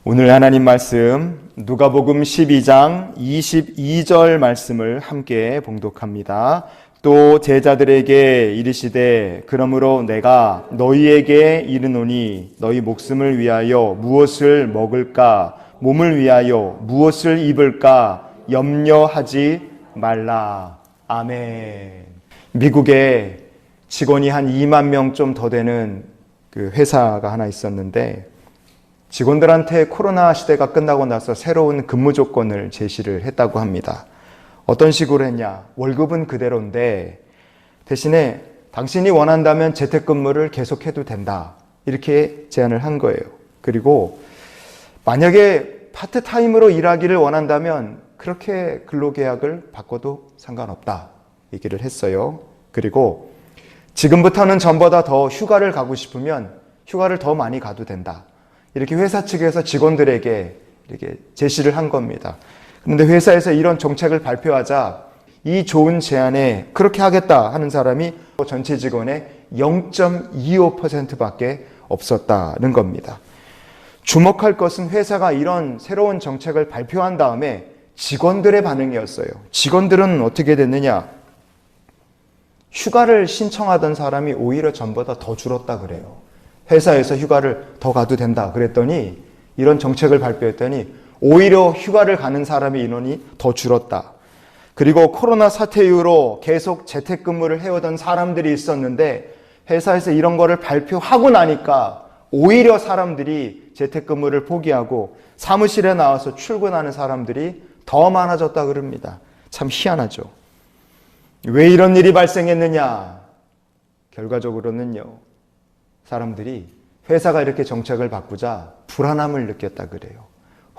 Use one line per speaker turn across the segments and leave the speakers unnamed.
오늘 하나님 말씀 누가복음 12장 22절 말씀을 함께 봉독합니다. 또 제자들에게 이르시되 그러므로 내가 너희에게 이르노니 너희 목숨을 위하여 무엇을 먹을까 몸을 위하여 무엇을 입을까 염려하지 말라. 아멘. 미국에 직원이 한 2만 명 좀 더 되는 그 회사가 하나 있었는데 직원들한테 코로나 시대가 끝나고 나서 새로운 근무 조건을 제시를 했다고 합니다. 어떤 식으로 했냐? 월급은 그대로인데 대신에 당신이 원한다면 재택근무를 계속해도 된다. 이렇게 제안을 한 거예요. 그리고 만약에 파트타임으로 일하기를 원한다면 그렇게 근로계약을 바꿔도 상관없다. 얘기를 했어요. 그리고 지금부터는 전보다 더 휴가를 가고 싶으면 휴가를 더 많이 가도 된다. 이렇게 회사 측에서 직원들에게 이렇게 제시를 한 겁니다. 그런데 회사에서 이런 정책을 발표하자 이 좋은 제안에 그렇게 하겠다 하는 사람이 전체 직원의 0.25%밖에 없었다는 겁니다. 주목할 것은 회사가 이런 새로운 정책을 발표한 다음에 직원들의 반응이었어요. 직원들은 어떻게 됐느냐? 휴가를 신청하던 사람이 오히려 전보다 더 줄었다 그래요. 회사에서 휴가를 더 가도 된다 그랬더니 이런 정책을 발표했더니 오히려 휴가를 가는 사람의 인원이 더 줄었다. 그리고 코로나 사태 이후로 계속 재택근무를 해오던 사람들이 있었는데 회사에서 이런 거를 발표하고 나니까 오히려 사람들이 재택근무를 포기하고 사무실에 나와서 출근하는 사람들이 더 많아졌다 그럽니다. 참 희한하죠. 왜 이런 일이 발생했느냐? 결과적으로는요. 사람들이 회사가 이렇게 정책을 바꾸자 불안함을 느꼈다 그래요.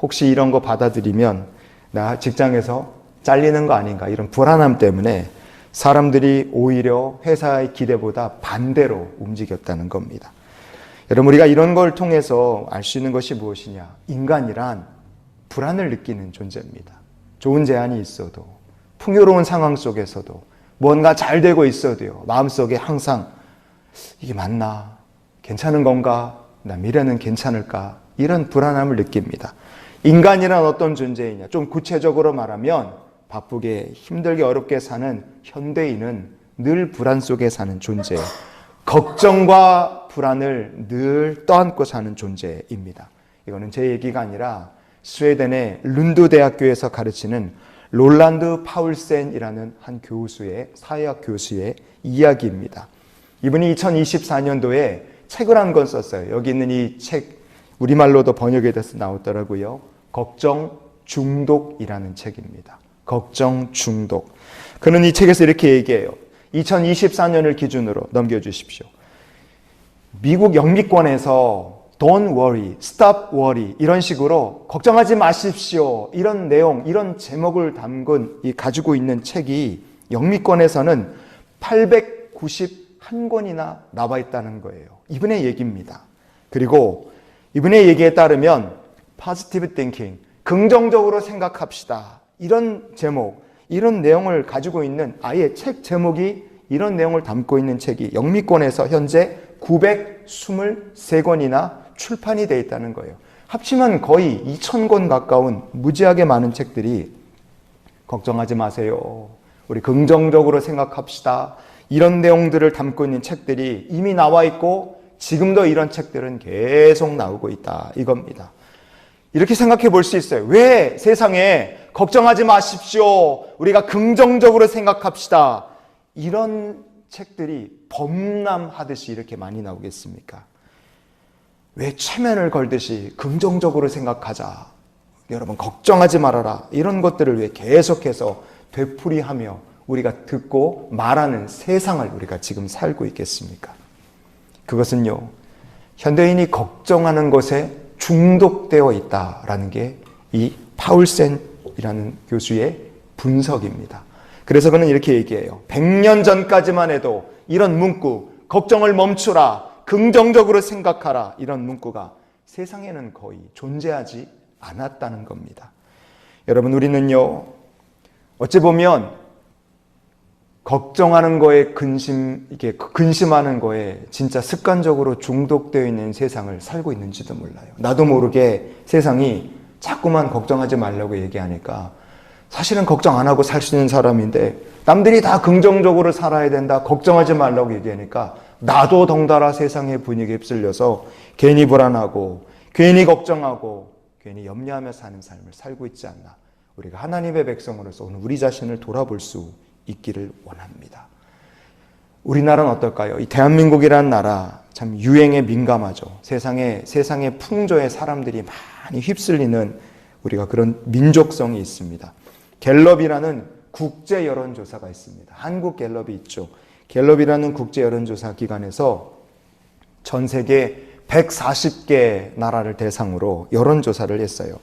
혹시 이런 거 받아들이면 나 직장에서 잘리는 거 아닌가 이런 불안함 때문에 사람들이 오히려 회사의 기대보다 반대로 움직였다는 겁니다. 여러분 우리가 이런 걸 통해서 알 수 있는 것이 무엇이냐? 인간이란 불안을 느끼는 존재입니다. 좋은 제안이 있어도 풍요로운 상황 속에서도 뭔가 잘 되고 있어도요. 마음속에 항상 이게 맞나? 괜찮은 건가? 나 미래는 괜찮을까? 이런 불안함을 느낍니다. 인간이란 어떤 존재이냐? 좀 구체적으로 말하면 바쁘게 힘들게 어렵게 사는 현대인은 늘 불안 속에 사는 존재예요. 걱정과 불안을 늘 떠안고 사는 존재입니다. 이거는 제 얘기가 아니라 스웨덴의 룬드 대학교에서 가르치는 롤란드 파울센이라는 한 교수의 사회학 교수의 이야기입니다. 이분이 2024년도에 책을 한 권 썼어요. 여기 있는 이 책 우리말로도 번역이 돼서 나오더라고요. 걱정 중독이라는 책입니다. 걱정 중독. 그는 이 책에서 이렇게 얘기해요. 2024년을 기준으로 넘겨주십시오. 미국 영미권에서 Don't worry, stop worry 이런 식으로 걱정하지 마십시오. 이런 내용, 이런 제목을 담근 가지고 있는 책이 영미권에서는 891권이나 나와 있다는 거예요. 이분의 얘기입니다. 그리고 이분의 얘기에 따르면 positive thinking, 긍정적으로 생각합시다. 이런 제목, 이런 내용을 가지고 있는 아예 책 제목이 이런 내용을 담고 있는 책이 영미권에서 현재 923권이나 출판이 되어 있다는 거예요. 합치면 거의 2000권 가까운 무지하게 많은 책들이 걱정하지 마세요. 우리 긍정적으로 생각합시다. 이런 내용들을 담고 있는 책들이 이미 나와 있고 지금도 이런 책들은 계속 나오고 있다 이겁니다. 이렇게 생각해 볼 수 있어요. 왜 세상에 걱정하지 마십시오. 우리가 긍정적으로 생각합시다. 이런 책들이 범람하듯이 이렇게 많이 나오겠습니까? 왜 체면을 걸듯이 긍정적으로 생각하자. 여러분 걱정하지 말아라. 이런 것들을 왜 계속해서 되풀이하며 우리가 듣고 말하는 세상을 우리가 지금 살고 있겠습니까? 그것은요. 현대인이 걱정하는 것에 중독되어 있다라는 게 이 파울센이라는 교수의 분석입니다. 그래서 그는 이렇게 얘기해요. 100년 전까지만 해도 이런 문구, 걱정을 멈추라, 긍정적으로 생각하라 이런 문구가 세상에는 거의 존재하지 않았다는 겁니다. 여러분 우리는요. 어찌 보면 걱정하는 거에 근심하는 거에 진짜 습관적으로 중독되어 있는 세상을 살고 있는지도 몰라요. 나도 모르게 세상이 자꾸만 걱정하지 말라고 얘기하니까 사실은 걱정 안 하고 살 수 있는 사람인데 남들이 다 긍정적으로 살아야 된다, 걱정하지 말라고 얘기하니까 나도 덩달아 세상의 분위기에 휩쓸려서 괜히 불안하고 괜히 걱정하고 괜히 염려하며 사는 삶을 살고 있지 않나. 우리가 하나님의 백성으로서 오늘 우리 자신을 돌아볼 수 있기를 원합니다. 우리나라는 어떨까요? 이 대한민국이라는 나라 참 유행에 민감하죠. 세상의 풍조에 사람들이 많이 휩쓸리는 우리가 그런 민족성이 있습니다. 갤럽이라는 국제 여론조사가 있습니다. 한국 갤럽이 있죠. 갤럽이라는 국제 여론조사 기관에서 전 세계 140개 나라를 대상으로 여론조사를 했어요.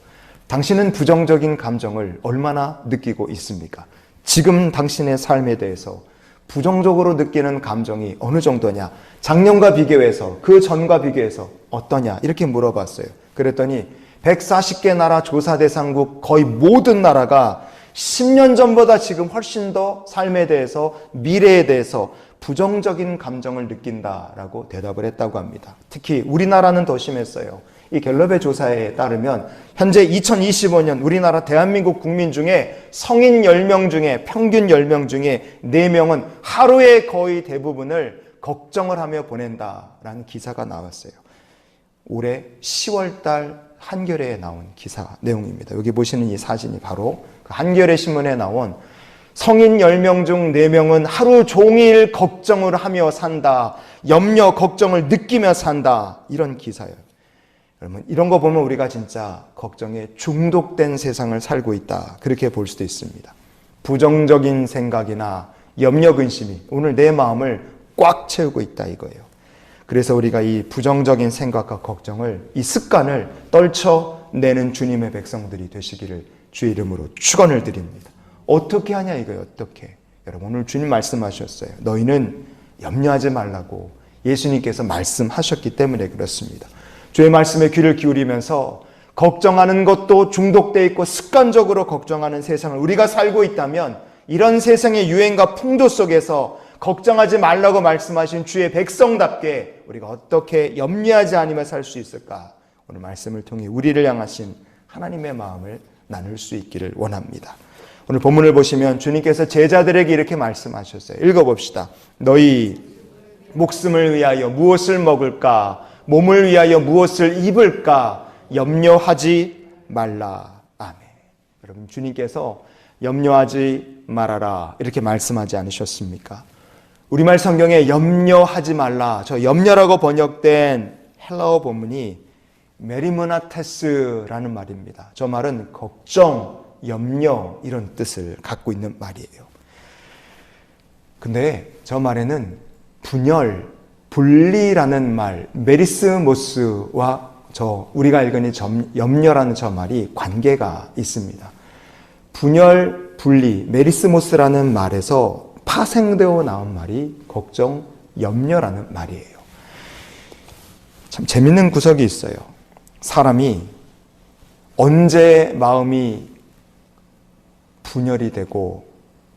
당신은 부정적인 감정을 얼마나 느끼고 있습니까? 지금 당신의 삶에 대해서 부정적으로 느끼는 감정이 어느 정도냐? 작년과 비교해서, 그 전과 비교해서 어떠냐? 이렇게 물어봤어요. 그랬더니 140개 나라 조사 대상국 거의 모든 나라가 10년 전보다 지금 훨씬 더 삶에 대해서, 미래에 대해서 부정적인 감정을 느낀다라고 대답을 했다고 합니다. 특히 우리나라는 더 심했어요. 이 갤럽의 조사에 따르면 현재 2025년 우리나라 대한민국 국민 중에 성인 10명 중에 평균 10명 중에 4명은 하루에 거의 대부분을 걱정을 하며 보낸다라는 기사가 나왔어요. 올해 10월 달 한겨레에 나온 기사 내용입니다. 여기 보시는 이 사진이 바로 그 한겨레 신문에 나온 성인 10명 중 4명은 하루 종일 걱정을 하며 산다. 염려, 걱정을 느끼며 산다. 이런 기사예요. 여러분, 이런 거 보면 우리가 진짜 걱정에 중독된 세상을 살고 있다. 그렇게 볼 수도 있습니다. 부정적인 생각이나 염려, 근심이 오늘 내 마음을 꽉 채우고 있다 이거예요. 그래서 우리가 이 부정적인 생각과 걱정을, 이 습관을 떨쳐내는 주님의 백성들이 되시기를 주의 이름으로 축원을 드립니다. 어떻게 하냐 이거예요. 어떻게. 여러분, 오늘 주님 말씀하셨어요. 너희는 염려하지 말라고 예수님께서 말씀하셨기 때문에 그렇습니다. 주의 말씀에 귀를 기울이면서 걱정하는 것도 중독되어 있고 습관적으로 걱정하는 세상을 우리가 살고 있다면 이런 세상의 유행과 풍조 속에서 걱정하지 말라고 말씀하신 주의 백성답게 우리가 어떻게 염려하지 않으며 살 수 있을까? 오늘 말씀을 통해 우리를 향하신 하나님의 마음을 나눌 수 있기를 원합니다. 오늘 본문을 보시면 주님께서 제자들에게 이렇게 말씀하셨어요. 읽어봅시다. 너희 목숨을 위하여 무엇을 먹을까? 몸을 위하여 무엇을 입을까? 염려하지 말라. 아멘. 여러분, 주님께서 염려하지 말아라 이렇게 말씀하지 않으셨습니까? 우리말 성경에 염려하지 말라, 저 염려라고 번역된 헬라어 본문이 메리모나테스라는 말입니다. 저 말은 걱정, 염려 이런 뜻을 갖고 있는 말이에요. 근데 저 말에는 분열, 분리라는 말, 메리스모스와 우리가 읽은 이 염려라는 저 말이 관계가 있습니다. 분열, 분리, 메리스모스라는 말에서 파생되어 나온 말이 걱정, 염려라는 말이에요. 참 재밌는 구석이 있어요. 사람이 언제 마음이 분열이 되고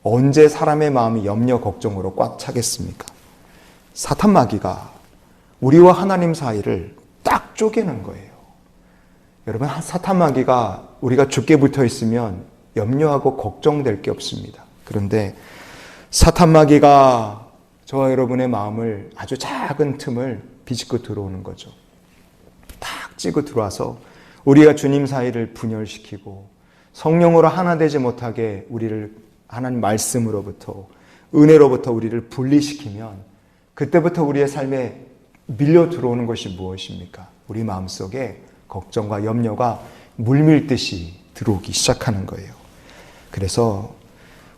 언제 사람의 마음이 염려, 걱정으로 꽉 차겠습니까? 사탄 마귀가 우리와 하나님 사이를 딱 쪼개는 거예요. 여러분, 사탄 마귀가 우리가 죽게 붙어 있으면 염려하고 걱정될 게 없습니다. 그런데 사탄 마귀가 저와 여러분의 마음을 아주 작은 틈을 비집고 들어오는 거죠. 탁 찌고 들어와서 우리가 주님 사이를 분열시키고 성령으로 하나 되지 못하게 우리를 하나님 말씀으로부터, 은혜로부터 우리를 분리시키면 그때부터 우리의 삶에 밀려 들어오는 것이 무엇입니까? 우리 마음속에 걱정과 염려가 물밀듯이 들어오기 시작하는 거예요. 그래서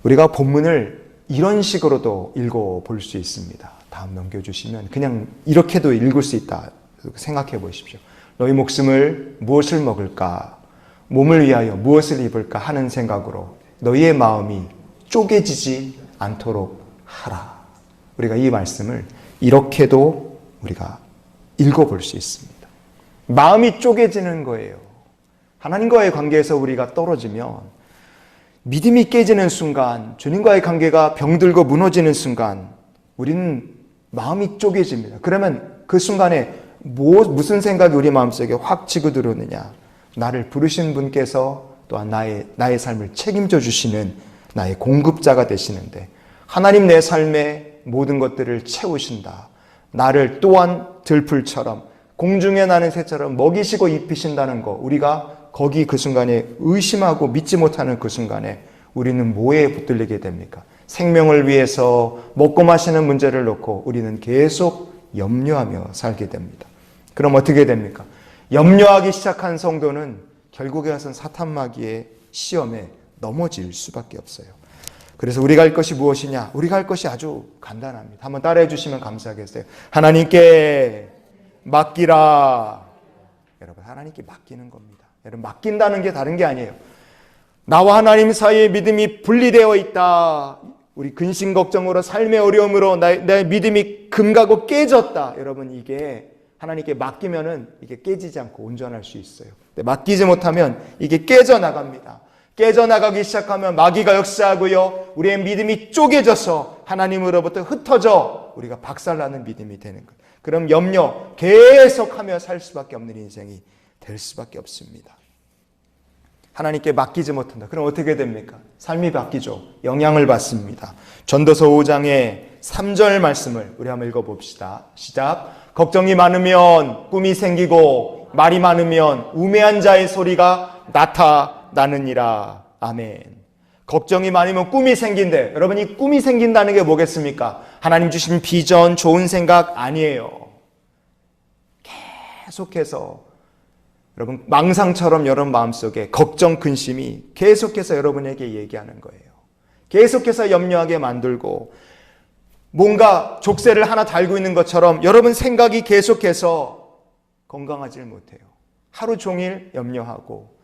우리가 본문을 이런 식으로도 읽어볼 수 있습니다. 다음 넘겨주시면 그냥 이렇게도 읽을 수 있다 생각해 보십시오. 너희 목숨을 무엇을 먹을까? 몸을 위하여 무엇을 입을까? 하는 생각으로 너희의 마음이 쪼개지지 않도록 하라. 우리가 이 말씀을 이렇게도 우리가 읽어볼 수 있습니다. 마음이 쪼개지는 거예요. 하나님과의 관계에서 우리가 떨어지면 믿음이 깨지는 순간, 주님과의 관계가 병들고 무너지는 순간 우리는 마음이 쪼개집니다. 그러면 그 순간에 무슨 생각이 우리 마음속에 확 치고 들어오느냐? 나를 부르신 분께서 또한 나의 삶을 책임져 주시는 나의 공급자가 되시는데 하나님 내 삶의 모든 것들을 채우신다. 나를 또한 들풀처럼 공중에 나는 새처럼 먹이시고 입히신다는 거, 우리가 거기 그 순간에 의심하고 믿지 못하는 그 순간에 우리는 뭐에 붙들리게 됩니까? 생명을 위해서 먹고 마시는 문제를 놓고 우리는 계속 염려하며 살게 됩니다. 그럼 어떻게 됩니까? 염려하기 시작한 성도는 결국에 와서는 사탄 마귀의 시험에 넘어질 수밖에 없어요. 그래서 우리가 할 것이 무엇이냐? 우리가 할 것이 아주 간단합니다. 한번 따라해 주시면 감사하겠어요. 하나님께 맡기라. 여러분, 하나님께 맡기는 겁니다. 여러분, 맡긴다는 게 다른 게 아니에요. 나와 하나님 사이에 믿음이 분리되어 있다. 우리 근심 걱정으로 삶의 어려움으로 나의 믿음이 금가고 깨졌다. 여러분, 이게 하나님께 맡기면은 이게 깨지지 않고 온전할 수 있어요. 근데 맡기지 못하면 이게 깨져나갑니다. 깨져나가기 시작하면 마귀가 역사하고요. 우리의 믿음이 쪼개져서 하나님으로부터 흩어져 우리가 박살나는 믿음이 되는 거예요. 그럼 염려 계속하며 살 수밖에 없는 인생이 될 수밖에 없습니다. 하나님께 맡기지 못한다. 그럼 어떻게 됩니까? 삶이 바뀌죠. 영향을 받습니다. 전도서 5장의 3절 말씀을 우리 한번 읽어봅시다. 시작. 걱정이 많으면 꿈이 생기고 말이 많으면 우매한 자의 소리가 나타나느니라. 아멘. 걱정이 많으면 꿈이 생긴대. 여러분, 이 꿈이 생긴다는 게 뭐겠습니까? 하나님 주신 비전, 좋은 생각 아니에요. 계속해서 여러분, 망상처럼 여러분 마음속에 걱정, 근심이 계속해서 여러분에게 얘기하는 거예요. 계속해서 염려하게 만들고 뭔가 족쇄를 하나 달고 있는 것처럼 여러분 생각이 계속해서 건강하지 못해요. 하루 종일 염려하고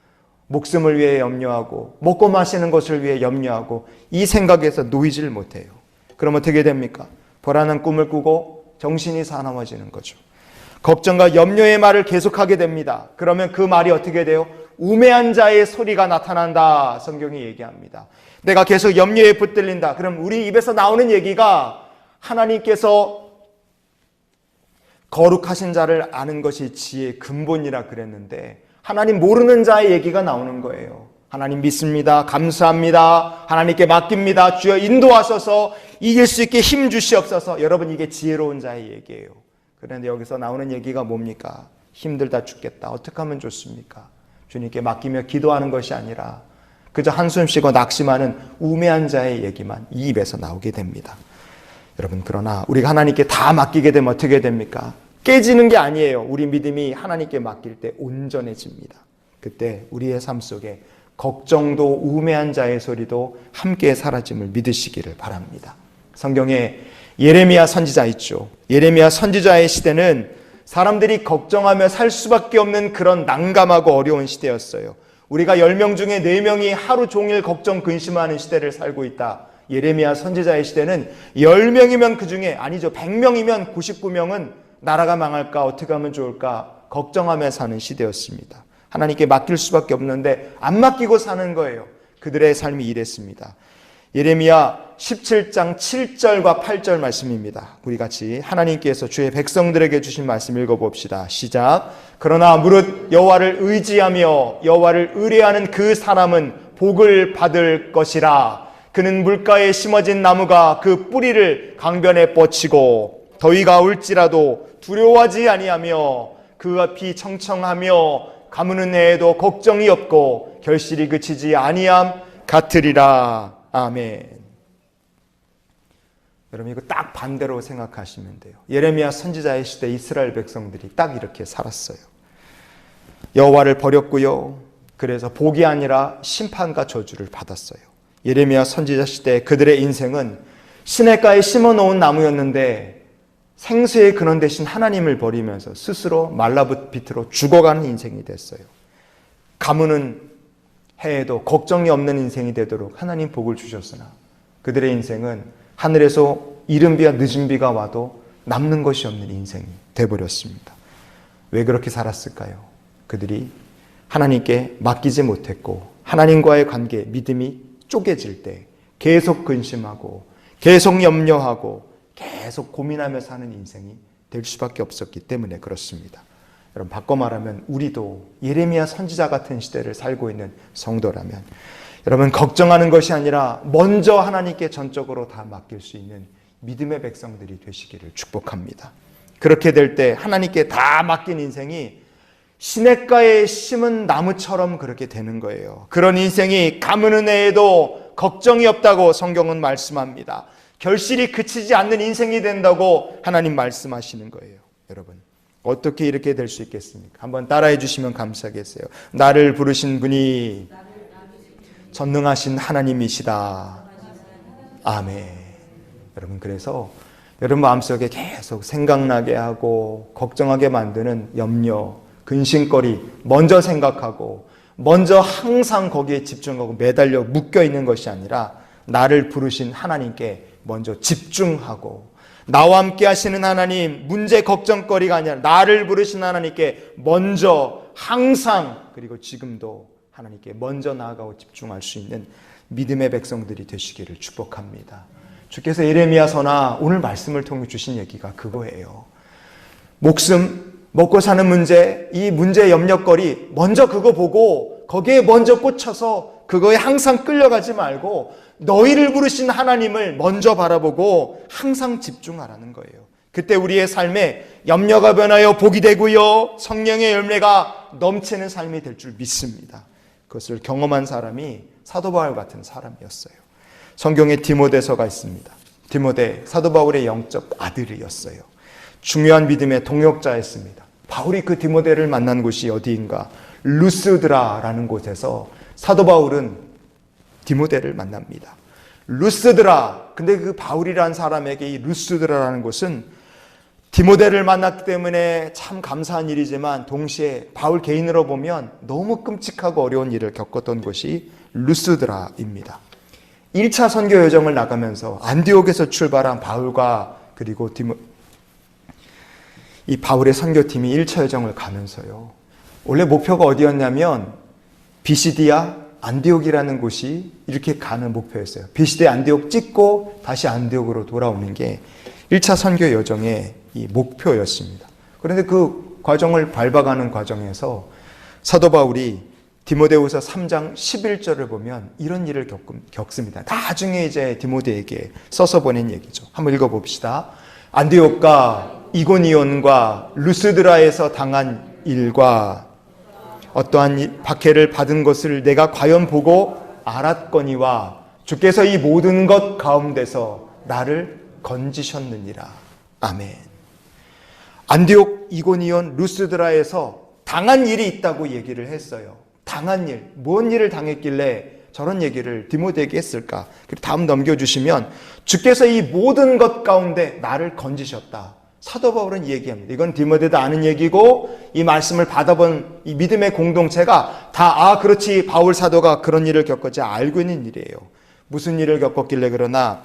목숨을 위해 염려하고 먹고 마시는 것을 위해 염려하고 이 생각에서 놓이질 못해요. 그럼 어떻게 됩니까? 불안한 꿈을 꾸고 정신이 사나워지는 거죠. 걱정과 염려의 말을 계속하게 됩니다. 그러면 그 말이 어떻게 돼요? 우매한 자의 소리가 나타난다. 성경이 얘기합니다. 내가 계속 염려에 붙들린다. 그럼 우리 입에서 나오는 얘기가 하나님께서 거룩하신 자를 아는 것이 지혜의 근본이라 그랬는데 하나님 모르는 자의 얘기가 나오는 거예요. 하나님 믿습니다. 감사합니다. 하나님께 맡깁니다. 주여 인도하소서. 이길 수 있게 힘 주시옵소서. 여러분, 이게 지혜로운 자의 얘기예요. 그런데 여기서 나오는 얘기가 뭡니까? 힘들다 죽겠다. 어떻게 하면 좋습니까? 주님께 맡기며 기도하는 것이 아니라 그저 한숨 쉬고 낙심하는 우매한 자의 얘기만 이 입에서 나오게 됩니다. 여러분, 그러나 우리가 하나님께 다 맡기게 되면 어떻게 됩니까? 깨지는 게 아니에요. 우리 믿음이 하나님께 맡길 때 온전해집니다. 그때 우리의 삶 속에 걱정도 우매한 자의 소리도 함께 사라짐을 믿으시기를 바랍니다. 성경에 예레미야 선지자 있죠. 예레미야 선지자의 시대는 사람들이 걱정하며 살 수밖에 없는 그런 난감하고 어려운 시대였어요. 우리가 10명 중에 4명이 하루 종일 걱정 근심하는 시대를 살고 있다. 예레미야 선지자의 시대는 10명이면 그 중에 아니죠. 100명이면 99명은 나라가 망할까 어떻게 하면 좋을까 걱정하며 사는 시대였습니다. 하나님께 맡길 수밖에 없는데 안 맡기고 사는 거예요. 그들의 삶이 이랬습니다. 예레미야 17장 7절과 8절 말씀입니다. 우리 같이 하나님께서 주의 백성들에게 주신 말씀 읽어봅시다. 시작. 그러나 무릇 여호와를 의지하며 여호와를 의뢰하는 그 사람은 복을 받을 것이라. 그는 물가에 심어진 나무가 그 뿌리를 강변에 뻗치고 더위가 올지라도 두려워하지 아니하며 그 앞이 청청하며 가무는 해에도 걱정이 없고 결실이 그치지 아니함 같으리라. 아멘. 여러분, 이거 딱 반대로 생각하시면 돼요. 예레미야 선지자의 시대 이스라엘 백성들이 딱 이렇게 살았어요. 여호와를 버렸고요. 그래서 복이 아니라 심판과 저주를 받았어요. 예레미야 선지자 시대 그들의 인생은 시냇가에 심어놓은 나무였는데 생수의 근원 대신 하나님을 버리면서 스스로 말라붙비트로 죽어가는 인생이 됐어요. 가무는 해에도 걱정이 없는 인생이 되도록 하나님 복을 주셨으나 그들의 인생은 하늘에서 이른 비와 늦은 비가 와도 남는 것이 없는 인생이 되어버렸습니다. 왜 그렇게 살았을까요? 그들이 하나님께 맡기지 못했고 하나님과의 관계, 믿음이 쪼개질 때 계속 근심하고 계속 염려하고 계속 고민하며 사는 인생이 될 수밖에 없었기 때문에 그렇습니다. 여러분, 바꿔 말하면 우리도 예레미야 선지자 같은 시대를 살고 있는 성도라면 여러분, 걱정하는 것이 아니라 먼저 하나님께 전적으로 다 맡길 수 있는 믿음의 백성들이 되시기를 축복합니다. 그렇게 될 때 하나님께 다 맡긴 인생이 시냇가에 심은 나무처럼 그렇게 되는 거예요. 그런 인생이 가뭄 은혜에도 걱정이 없다고 성경은 말씀합니다. 결실이 그치지 않는 인생이 된다고 하나님 말씀하시는 거예요. 여러분, 어떻게 이렇게 될 수 있겠습니까? 한번 따라해 주시면 감사하겠어요. 나를 부르신 분이 전능하신 하나님이시다. 아멘. 여러분, 그래서 여러분 마음속에 계속 생각나게 하고 걱정하게 만드는 염려, 근심거리 먼저 생각하고 먼저 항상 거기에 집중하고 매달려 묶여 있는 것이 아니라 나를 부르신 하나님께 먼저 집중하고 나와 함께 하시는 하나님, 문제 걱정거리가 아니라 나를 부르신 하나님께 먼저 항상 그리고 지금도 하나님께 먼저 나아가고 집중할 수 있는 믿음의 백성들이 되시기를 축복합니다. 주께서 예레미야서나 오늘 말씀을 통해 주신 얘기가 그거예요. 목숨, 먹고 사는 문제, 이 문제 염려거리 먼저 그거 보고 거기에 먼저 꽂혀서 그거에 항상 끌려가지 말고 너희를 부르신 하나님을 먼저 바라보고 항상 집중하라는 거예요. 그때 우리의 삶에 염려가 변하여 복이 되고요, 성령의 열매가 넘치는 삶이 될 줄 믿습니다. 그것을 경험한 사람이 사도 바울 같은 사람이었어요. 성경에 디모데서가 있습니다. 디모데, 사도 바울의 영적 아들이었어요. 중요한 믿음의 동역자였습니다. 바울이 그 디모데를 만난 곳이 어디인가? 루스드라라는 곳에서 사도 바울은 디모데를 만납니다. 루스드라. 근데 그 바울이라는 사람에게 이 루스드라라는 곳은 디모데를 만났기 때문에 참 감사한 일이지만 동시에 바울 개인으로 보면 너무 끔찍하고 어려운 일을 겪었던 곳이 루스드라입니다. 1차 선교 여정을 나가면서 안디옥에서 출발한 바울과 그리고 이 바울의 선교팀이 1차 여정을 가면서요, 원래 목표가 어디였냐면 비시디아, 안디옥이라는 곳이 이렇게 가는 목표였어요. 비시디아, 안디옥 찍고 다시 안디옥으로 돌아오는 게 1차 선교 여정의 이 목표였습니다. 그런데 그 과정을 밟아가는 과정에서 사도 바울이 디모데후서 3장 11절을 보면 이런 일을 겪습니다. 나중에 이제 디모데에게 써서 보낸 얘기죠. 한번 읽어봅시다. 안디옥과 이고니온과 루스드라에서 당한 일과 어떠한 박해를 받은 것을 내가 과연 보고 알았거니와 주께서 이 모든 것 가운데서 나를 건지셨느니라. 아멘. 안디옥, 이고니온, 루스드라에서 당한 일이 있다고 얘기를 했어요. 당한 일, 뭔 일을 당했길래 저런 얘기를 디모데에게 했을까? 그리고 다음 넘겨주시면 주께서 이 모든 것 가운데 나를 건지셨다. 사도 바울은 얘기합니다. 이건 디모데도 아는 얘기고 이 말씀을 받아본 이 믿음의 공동체가 다 그렇지, 바울 사도가 그런 일을 겪었지 알고 있는 일이에요. 무슨 일을 겪었길래 그러나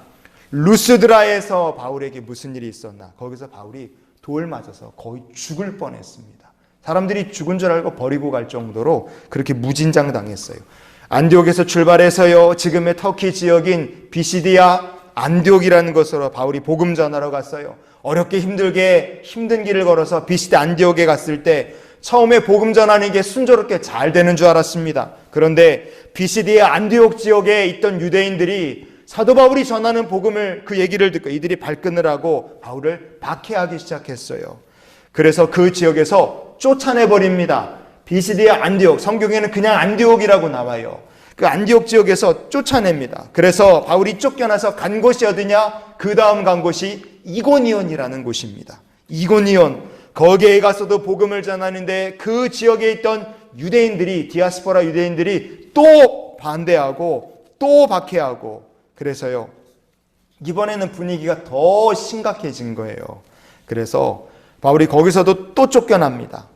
루스드라에서 바울에게 무슨 일이 있었나? 거기서 바울이 돌 맞아서 거의 죽을 뻔했습니다. 사람들이 죽은 줄 알고 버리고 갈 정도로 그렇게 무진장 당했어요. 안디옥에서 출발해서요, 지금의 터키 지역인 비시디아 안디옥이라는 곳으로 바울이 복음 전하러 갔어요. 어렵게 힘들게 힘든 길을 걸어서 비시디아 안디옥에 갔을 때 처음에 복음 전하는 게 순조롭게 잘 되는 줄 알았습니다. 그런데 비시디아 안디옥 지역에 있던 유대인들이 사도 바울이 전하는 복음을, 그 얘기를 듣고 이들이 발끈을 하고 바울을 박해하기 시작했어요. 그래서 그 지역에서 쫓아내버립니다. 비시디아 안디옥, 성경에는 그냥 안디옥이라고 나와요. 그 안디옥 지역에서 쫓아냅니다. 그래서 바울이 쫓겨나서 간 곳이 어디냐? 그 다음 간 곳이 이고니온이라는 곳입니다. 이고니온, 거기에 가서도 복음을 전하는데 그 지역에 있던 유대인들이, 디아스포라 유대인들이 또 반대하고 또 박해하고, 그래서요, 이번에는 분위기가 더 심각해진 거예요. 그래서 바울이 거기서도 또 쫓겨납니다.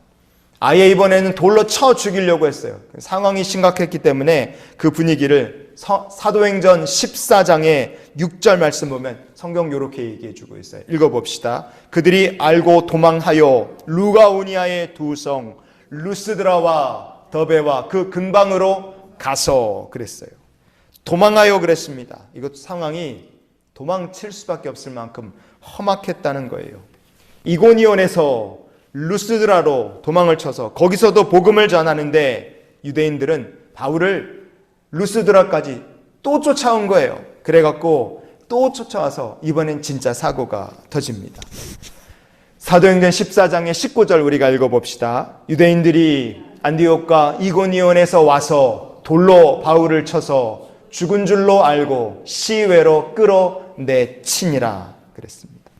아예 이번에는 돌로 쳐 죽이려고 했어요. 상황이 심각했기 때문에 그 분위기를 사도행전 14장의 6절 말씀 보면 성경 이렇게 얘기해 주고 있어요. 읽어봅시다. 그들이 알고 도망하여 루가오니아의 두 성 루스드라와 더베와 그 근방으로 가서, 그랬어요. 도망하여 그랬습니다. 이것 상황이 도망칠 수밖에 없을 만큼 험악했다는 거예요. 이고니온에서 루스드라로 도망을 쳐서 거기서도 복음을 전하는데 유대인들은 바울을 루스드라까지 또 쫓아온 거예요. 그래갖고 또 쫓아와서 이번엔 진짜 사고가 터집니다. 사도행전 14장의 19절 우리가 읽어봅시다. 유대인들이 안디옥과 이고니온에서 와서 돌로 바울을 쳐서 죽은 줄로 알고 시외로 끌어내치니라 그랬습니다.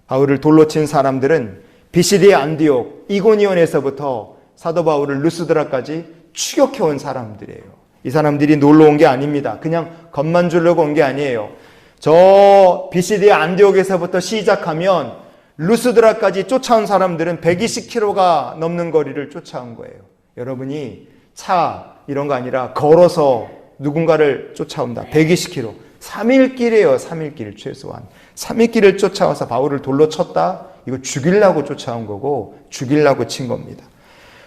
바울을 돌로 친 사람들은 비시디 안디옥, 이고니온에서부터 사도 바울을 루스드라까지 추격해온 사람들이에요. 이 사람들이 놀러 온 게 아닙니다. 그냥 겁만 주려고 온 게 아니에요. 저 비시디 안디옥에서부터 시작하면 루스드라까지 쫓아온 사람들은 120km가 넘는 거리를 쫓아온 거예요. 여러분이 차 이런 거 아니라 걸어서 누군가를 쫓아온다. 120km. 3일 길이에요. 3일 길 최소한. 3일 길을 쫓아와서 바울을 돌로 쳤다? 이거 죽이려고 쫓아온 거고 죽이려고 친 겁니다.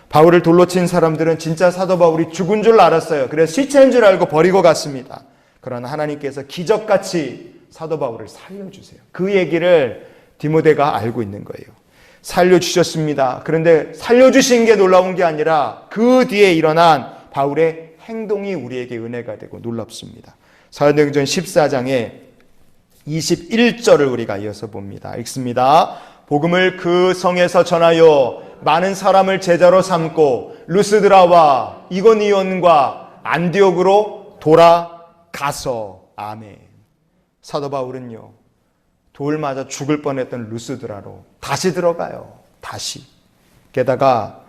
바울을 돌로 친 사람들은 진짜 사도 바울이 죽은 줄 알았어요. 그래서 시체인 줄 알고 버리고 갔습니다. 그러나 하나님께서 기적같이 사도 바울을 살려주세요. 그 얘기를 디모데가 알고 있는 거예요. 살려주셨습니다. 그런데 살려주신 게 놀라운 게 아니라 그 뒤에 일어난 바울의 행동이 우리에게 은혜가 되고 놀랍습니다. 사도행전 14장의 21절을 우리가 이어서 봅니다. 읽습니다. 복음을 그 성에서 전하여 많은 사람을 제자로 삼고 루스드라와 이고니온과 안디옥으로 돌아가서 아멘. 사도 바울은요, 돌 맞아 죽을 뻔했던 루스드라로 다시 들어가요. 다시. 게다가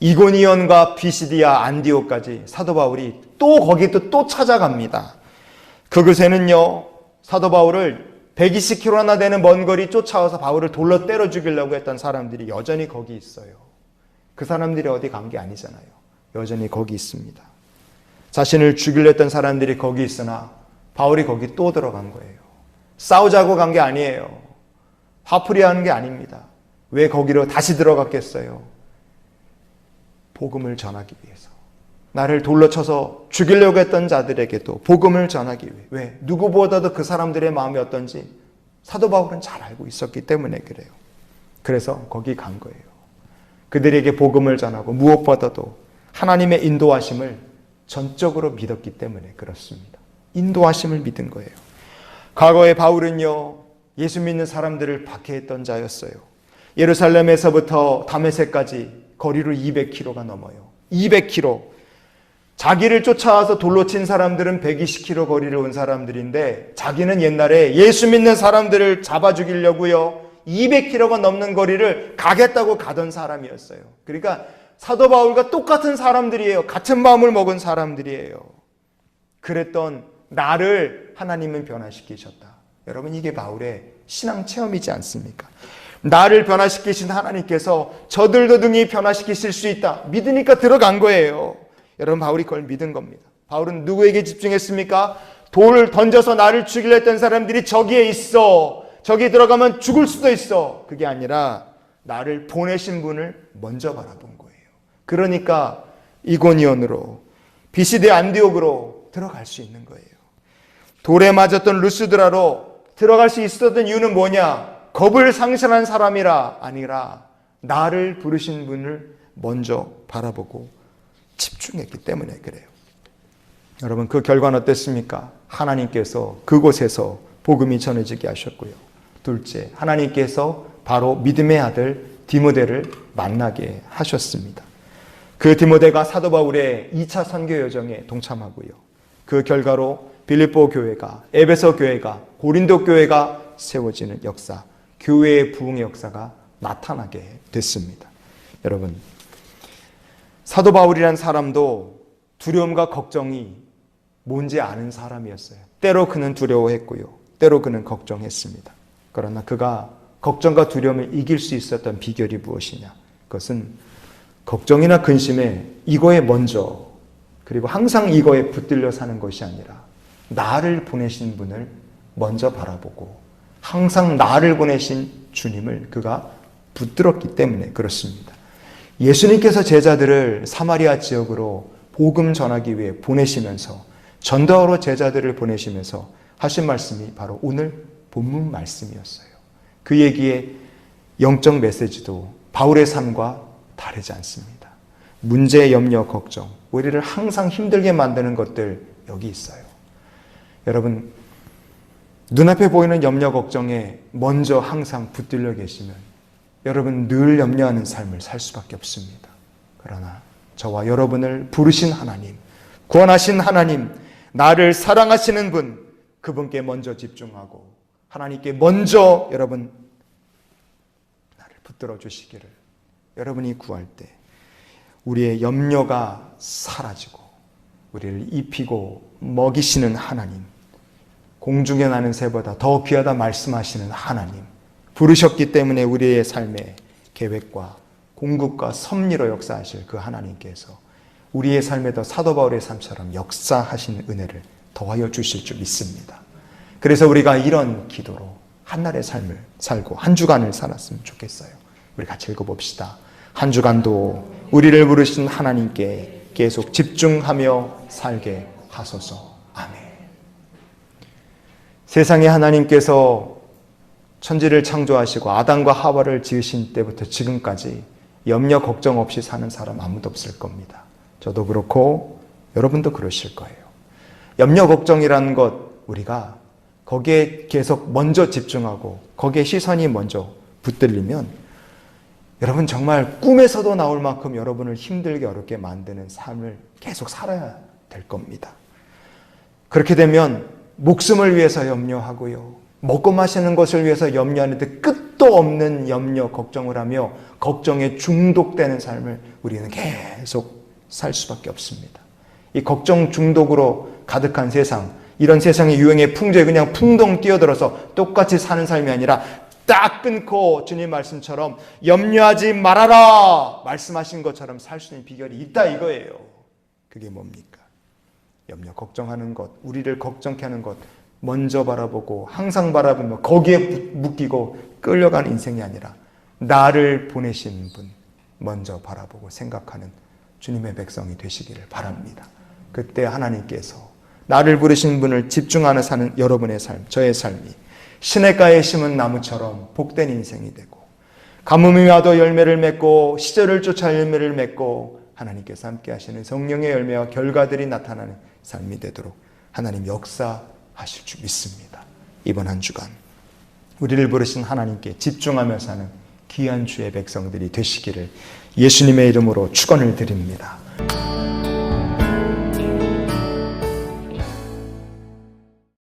이고니온과 비시디아 안디옥까지 사도 바울이 또 거기도 또 찾아갑니다. 그곳에는요, 사도 바울을 120km나 되는 먼 거리 쫓아와서 바울을 돌로 때려 죽이려고 했던 사람들이 여전히 거기 있어요. 그 사람들이 어디 간 게 아니잖아요. 여전히 거기 있습니다. 자신을 죽이려 했던 사람들이 거기 있으나 바울이 거기 또 들어간 거예요. 싸우자고 간 게 아니에요. 화풀이 하는 게 아닙니다. 왜 거기로 다시 들어갔겠어요? 복음을 전하기 위해서. 나를 돌로 쳐서 죽이려고 했던 자들에게도 복음을 전하기 위해. 왜? 누구보다도 그 사람들의 마음이 어떤지 사도 바울은 잘 알고 있었기 때문에 그래요. 그래서 거기 간 거예요. 그들에게 복음을 전하고 무엇보다도 하나님의 인도하심을 전적으로 믿었기 때문에 그렇습니다. 인도하심을 믿은 거예요. 과거에 바울은요, 예수 믿는 사람들을 박해했던 자였어요. 예루살렘에서부터 다메섹까지 거리로 200km가 넘어요. 200km. 자기를 쫓아와서 돌로 친 사람들은 120km 거리를 온 사람들인데 자기는 옛날에 예수 믿는 사람들을 잡아 죽이려고요, 200km가 넘는 거리를 가겠다고 가던 사람이었어요. 그러니까 사도 바울과 똑같은 사람들이에요. 같은 마음을 먹은 사람들이에요. 그랬던 나를 하나님은 변화시키셨다. 여러분, 이게 바울의 신앙 체험이지 않습니까? 나를 변화시키신 하나님께서 저들도 등이 변화시키실 수 있다. 믿으니까 들어간 거예요. 여러분, 바울이 그걸 믿은 겁니다. 바울은 누구에게 집중했습니까? 돌을 던져서 나를 죽이려 했던 사람들이 저기에 있어. 저기 들어가면 죽을 수도 있어. 그게 아니라 나를 보내신 분을 먼저 바라본 거예요. 그러니까 이고니온으로, 비시디 안디옥으로 들어갈 수 있는 거예요. 돌에 맞았던 루스드라로 들어갈 수 있었던 이유는 뭐냐? 겁을 상실한 사람이라 아니라 나를 부르신 분을 먼저 바라보고 집중했기 때문에 그래요. 여러분, 그 결과는 어땠습니까? 하나님께서 그곳에서 복음이 전해지게 하셨고요. 둘째, 하나님께서 바로 믿음의 아들 디모데를 만나게 하셨습니다. 그 디모데가 사도 바울의 2차 선교 여정에 동참하고요. 그 결과로 빌립보 교회가, 에베소 교회가, 고린도 교회가 세워지는 역사, 교회의 부흥의 역사가 나타나게 됐습니다. 여러분, 사도 바울이란 사람도 두려움과 걱정이 뭔지 아는 사람이었어요. 때로 그는 두려워했고요, 때로 그는 걱정했습니다. 그러나 그가 걱정과 두려움을 이길 수 있었던 비결이 무엇이냐? 그것은 걱정이나 근심에 이거에 먼저, 그리고 항상 이거에 붙들려 사는 것이 아니라 나를 보내신 분을 먼저 바라보고 항상 나를 보내신 주님을 그가 붙들었기 때문에 그렇습니다. 예수님께서 제자들을 사마리아 지역으로 복음 전하기 위해 보내시면서 전도하러 제자들을 보내시면서 하신 말씀이 바로 오늘 본문 말씀이었어요. 그 얘기의 영적 메시지도 바울의 삶과 다르지 않습니다. 문제, 염려, 걱정, 우리를 항상 힘들게 만드는 것들 여기 있어요. 여러분, 눈앞에 보이는 염려, 걱정에 먼저 항상 붙들려 계시면 여러분 늘 염려하는 삶을 살 수밖에 없습니다. 그러나 저와 여러분을 부르신 하나님, 구원하신 하나님, 나를 사랑하시는 분, 그분께 먼저 집중하고 하나님께 먼저 여러분 나를 붙들어 주시기를, 여러분이 구할 때 우리의 염려가 사라지고 우리를 입히고 먹이시는 하나님, 공중에 나는 새보다 더 귀하다 말씀하시는 하나님, 부르셨기 때문에 우리의 삶의 계획과 공급과 섭리로 역사하실 그 하나님께서 우리의 삶에도 사도 바울의 삶처럼 역사하시는 은혜를 더하여 주실 줄 믿습니다. 그래서 우리가 이런 기도로 한날의 삶을 살고 한 주간을 살았으면 좋겠어요. 우리 같이 읽어봅시다. 한 주간도 우리를 부르신 하나님께 계속 집중하며 살게 하소서. 아멘. 세상에 하나님께서 천지를 창조하시고 아담과 하와를 지으신 때부터 지금까지 염려 걱정 없이 사는 사람 아무도 없을 겁니다. 저도 그렇고 여러분도 그러실 거예요. 염려 걱정이라는 것, 우리가 거기에 계속 먼저 집중하고 거기에 시선이 먼저 붙들리면 여러분 정말 꿈에서도 나올 만큼 여러분을 힘들게 어렵게 만드는 삶을 계속 살아야 될 겁니다. 그렇게 되면 목숨을 위해서 염려하고요, 먹고 마시는 것을 위해서 염려하는데 끝도 없는 염려, 걱정을 하며 걱정에 중독되는 삶을 우리는 계속 살 수밖에 없습니다. 이 걱정 중독으로 가득한 세상, 이런 세상의 유행의 풍조에 그냥 풍덩 뛰어들어서 똑같이 사는 삶이 아니라 딱 끊고 주님 말씀처럼 염려하지 말아라 말씀하신 것처럼 살 수 있는 비결이 있다 이거예요. 그게 뭡니까? 염려, 걱정하는 것, 우리를 걱정케 하는 것 먼저 바라보고 항상 바라보며 거기에 묶이고 끌려가는 인생이 아니라 나를 보내신 분 먼저 바라보고 생각하는 주님의 백성이 되시기를 바랍니다. 그때 하나님께서 나를 부르신 분을 집중하는 사는 여러분의 삶, 저의 삶이 시냇가에 심은 나무처럼 복된 인생이 되고 가뭄이 와도 열매를 맺고 시절을 쫓아 열매를 맺고 하나님께서 함께 하시는 성령의 열매와 결과들이 나타나는 삶이 되도록 하나님 역사하실 줄 믿습니다. 이번 한 주간 우리를 부르신 하나님께 집중하며 사는 귀한 주의 백성들이 되시기를 예수님의 이름으로 축원을 드립니다.